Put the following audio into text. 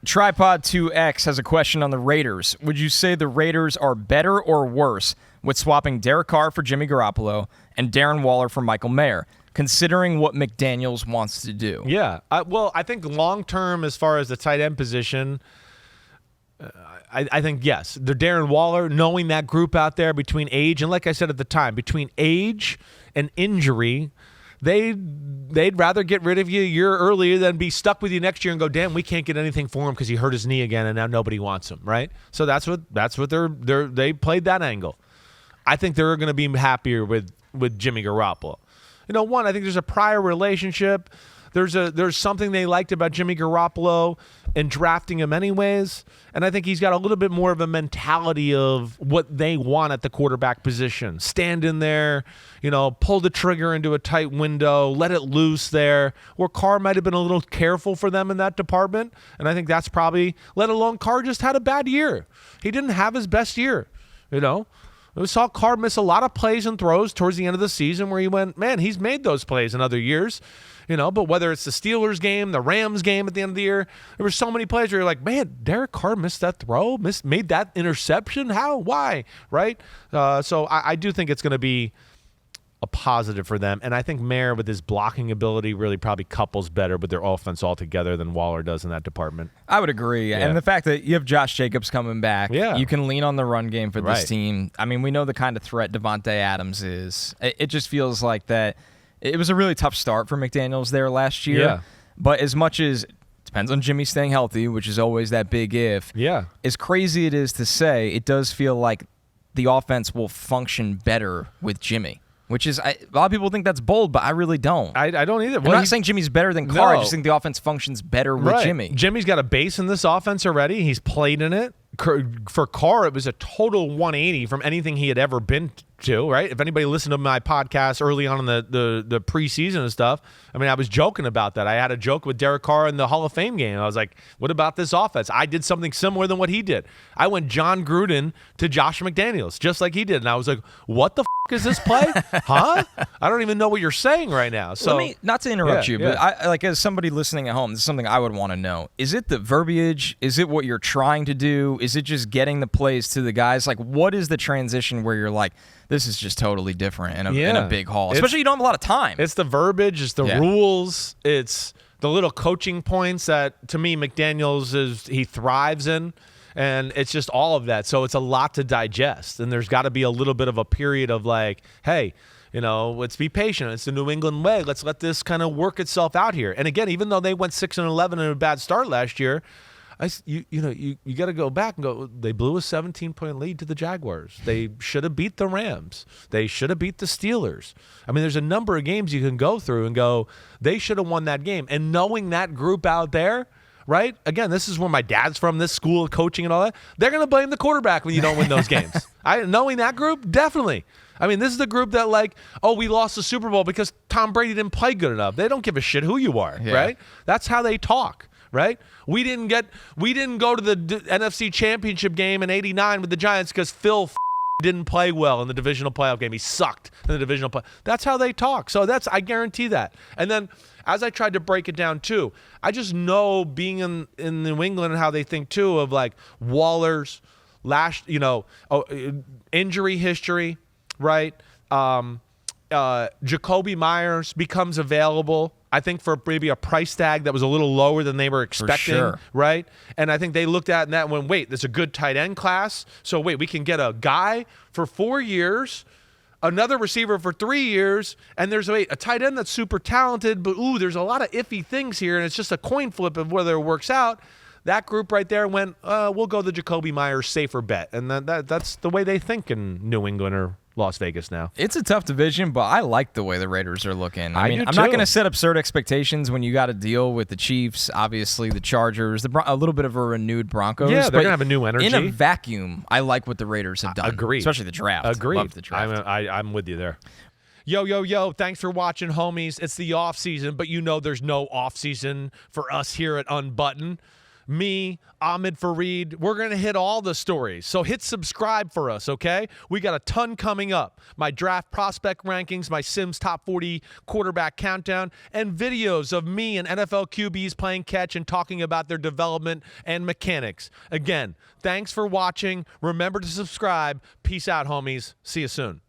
Tripod2X has a question on the Raiders. Would you say the Raiders are better or worse with swapping Derek Carr for Jimmy Garoppolo and Darren Waller for Michael Mayer, considering what McDaniels wants to do? Yeah. Well, I think long-term, as far as the tight end position, I think, yes. The Darren Waller, knowing that group out there between age, and like I said at the time, between age and injury, they'd rather get rid of you a year earlier than be stuck with you next year and go, damn, we can't get anything for him because he hurt his knee again and now nobody wants him, right? So that's what they played that angle. I think they're going to be happier with Jimmy Garoppolo. I think there's a prior relationship. There's something they liked about Jimmy Garoppolo and drafting him anyways, and I think he's got a little bit more of a mentality of what they want at the quarterback position. Stand in there, pull the trigger into a tight window, let it loose there, where Carr might have been a little careful for them in that department, and I think that's probably, let alone Carr just had a bad year. He didn't have his best year, We saw Carr miss a lot of plays and throws towards the end of the season where he went, man, he's made those plays in other years. But whether it's the Steelers game, the Rams game at the end of the year, there were so many plays where you're like, man, Derek Carr missed that throw, made that interception. How? Why? Right? So I do think it's going to be a positive for them. And I think Mayer, with his blocking ability, really probably couples better with their offense altogether than Waller does in that department. I would agree. Yeah. And the fact that you have Josh Jacobs coming back, you can lean on the run game for this team. I mean, we know the kind of threat Devontae Adams is. It just feels like that. It was a really tough start for McDaniels there last year. Yeah. But as much as it depends on Jimmy staying healthy, which is always that big if, as crazy it is to say, it does feel like the offense will function better with Jimmy. Which is, a lot of people think that's bold, but I really don't. I don't either. I'm not saying Jimmy's better than Carr. I just think the offense functions better with Jimmy. Jimmy's got a base in this offense already. He's played in it. For Carr, it was a total 180 from anything he had ever been to, right? If anybody listened to my podcast early on in the preseason and stuff, I was joking about that. I had a joke with Derek Carr in the Hall of Fame game. I was like, what about this offense? I did something similar than what he did. I went John Gruden to Josh McDaniels, just like he did. And I was like, what the is this play? Huh? I don't even know what you're saying right now. So let me, not to interrupt you, but I, like, as somebody listening at home, this is something I would want to know. Is it the verbiage? Is it what you're trying to do? Is it just getting the plays to the guys? Like, what is the transition where you're like, this is just totally different in a big haul? Especially you don't have a lot of time. It's the verbiage. It's the rules. It's the little coaching points that, to me, McDaniels he thrives in. And it's just all of that. So it's a lot to digest. And there's got to be a little bit of a period of like, hey, let's be patient. It's the New England way. Let's let this kind of work itself out here. And again, even though they went 6-11 in a bad start last year, you got to go back and go, they blew a 17-point lead to the Jaguars. They should have beat the Rams. They should have beat the Steelers. There's a number of games you can go through and go, they should have won that game. And knowing that group out there, right? Again, this is where my dad's from, this school of coaching and all that. They're going to blame the quarterback when you don't win those games. Knowing that group, definitely. This is the group that we lost the Super Bowl because Tom Brady didn't play good enough. They don't give a shit who you are, right? That's how they talk, right? We didn't go to the NFC Championship game in '89 with the Giants because Phil didn't play well in the divisional playoff game. He sucked in the divisional play. That's how they talk. So I guarantee that. And then as I tried to break it down too, I just know being in New England and how they think too of like Waller's injury history, right? Jacoby Myers becomes available, I think, for maybe a price tag that was a little lower than they were expecting, right? And I think they looked at that and went, wait, there's a good tight end class. So wait, we can get a guy for 4 years, another receiver for 3 years, and there's a tight end that's super talented, but there's a lot of iffy things here, and it's just a coin flip of whether it works out. That group right there went, we'll go the Jacoby Myers safer bet. And that's the way they think in New England or Las Vegas now. It's a tough division, but I like the way the Raiders are looking. I'm not going to set absurd expectations when you got to deal with the Chiefs, obviously the Chargers, a little bit of a renewed Broncos. Yeah, they're going to have a new energy. In a vacuum, I like what the Raiders have done. Agreed. Especially the draft. Agreed. Love the draft. I'm with you there. Yo, thanks for watching, homies. It's the off season, but there's no off season for us here at Unbuttoned. me, Ahmed Fareed. We're going to hit all the stories. So hit subscribe for us, okay? We got a ton coming up. My draft prospect rankings, my Simms top 40 quarterback countdown, and videos of me and NFL QBs playing catch and talking about their development and mechanics. Again, thanks for watching. Remember to subscribe. Peace out, homies. See you soon.